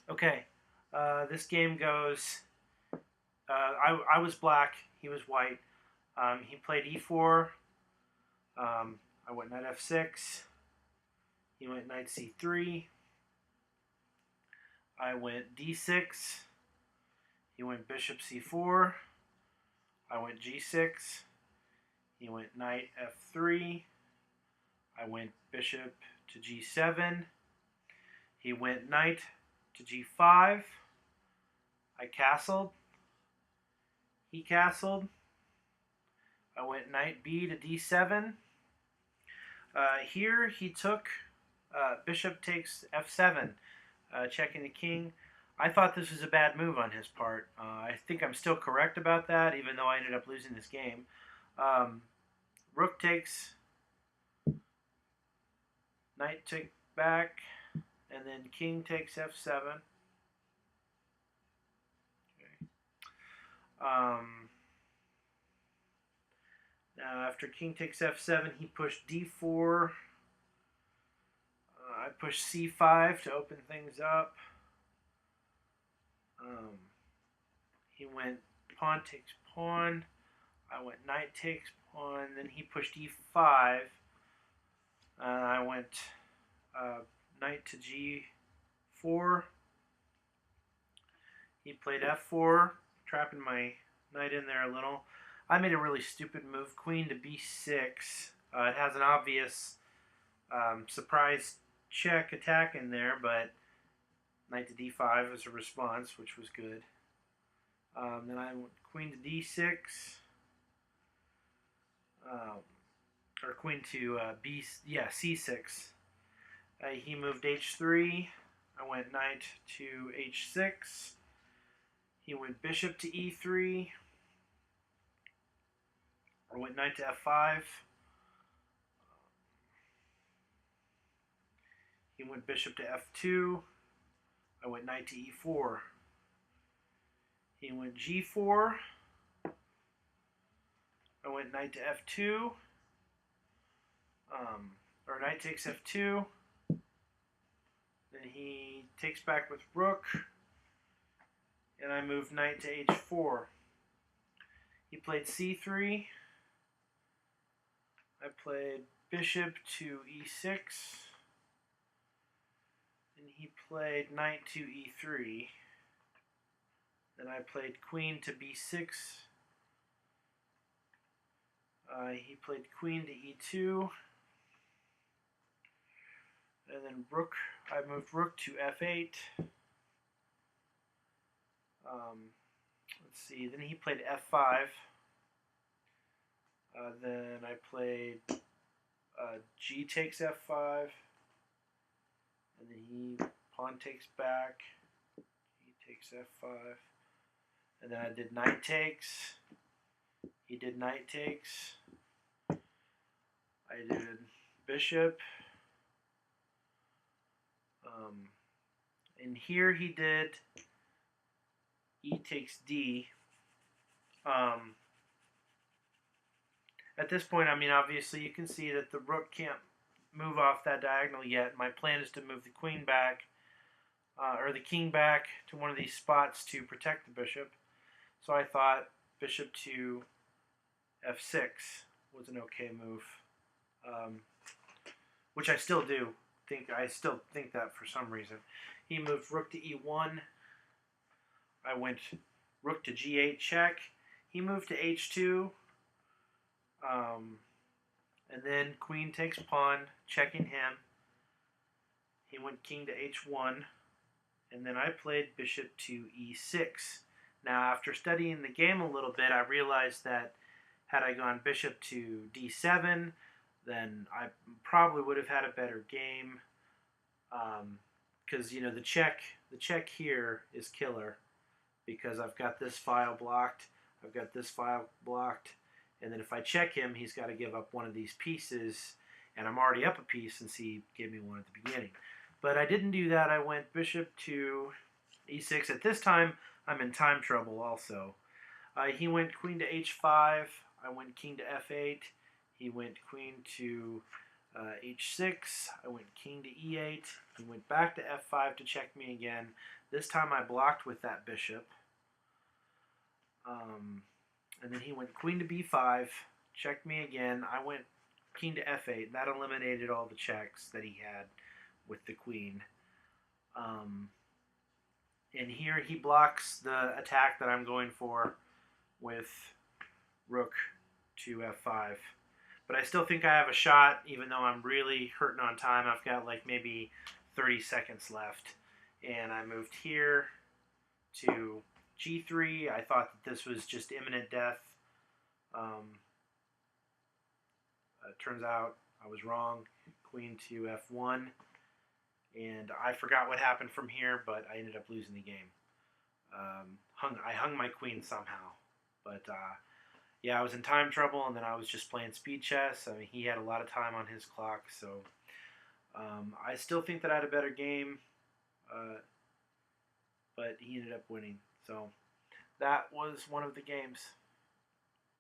Okay, this game goes. I was black. He was white. He played e4. I went knight f6. He went knight c3. I went d6. He went bishop c4. I went g6. He went knight f3. I went bishop to g7. He went knight to g5. I castled. He castled. I went knight b to d7. Here he took bishop takes f7, checking the king. I thought this was a bad move on his part. I think I'm still correct about that, even though I ended up losing this game. Um, Rook takes, knight take back, and then king takes f7. Okay. Now after king takes f7, he pushed d4. I pushed c5 to open things up. He went pawn takes pawn. I went knight takes pawn. Then he pushed e5. I went knight to g4. He played f4, trapping my knight in there a little. I made a really stupid move, queen to b6. It has an obvious surprise check attack in there, but knight to d5 was a response, which was good. Then I went queen to d6, or queen to c6. He moved h3. I went knight to h6. He went bishop to e3. I went knight to f5. He went bishop to f2. I went knight to e4. He went g4. I went knight to f2. Or knight takes f2. Then he takes back with rook. And I moved knight to h4. He played c3. I played bishop to e6. And he played knight to e3. Then I played queen to b6. He played queen to e2. And then rook, I moved rook to f8. Let's see, then he played f5. Then I played g takes f5. And then he pawn takes back. He takes f5. And then I did knight takes. He did knight takes. I did bishop. And here he did e takes d. At this point, I mean, obviously you can see that the rook can't move off that diagonal yet. My plan is to move the queen back, or the king back to one of these spots to protect the bishop. So I thought bishop to f6 was an okay move, which I still do. I still think that for some reason. He moved rook to e1. I went rook to g8 check. He moved to h2. And then queen takes pawn, checking him. He went king to h1. And then I played bishop to e6. Now, after studying the game a little bit, I realized that had I gone bishop to d7, then I probably would have had a better game. Because the check here is killer, because I've got this file blocked, I've got this file blocked, and then if I check him, he's got to give up one of these pieces, and I'm already up a piece since he gave me one at the beginning. But I didn't do that. I went bishop to e6. At this time, I'm in time trouble also. He went queen to h5. I went king to f8. He went queen to H6, I went king to E8, he went back to F5 to check me again. This time I blocked with that bishop. And then he went queen to B5, checked me again. I went king to F8. That eliminated all the checks that he had with the queen. And here he blocks the attack that I'm going for with rook to F5. But I still think I have a shot, even though I'm really hurting on time. I've got like maybe 30 seconds left. And I moved here to G3. I thought that this was just imminent death. Turns out I was wrong. Queen to F1. And I forgot what happened from here, but I ended up losing the game. I hung my queen somehow. But yeah, I was in time trouble, and then I was just playing speed chess. I mean, he had a lot of time on his clock, so I still think that I had a better game, but he ended up winning. So that was one of the games.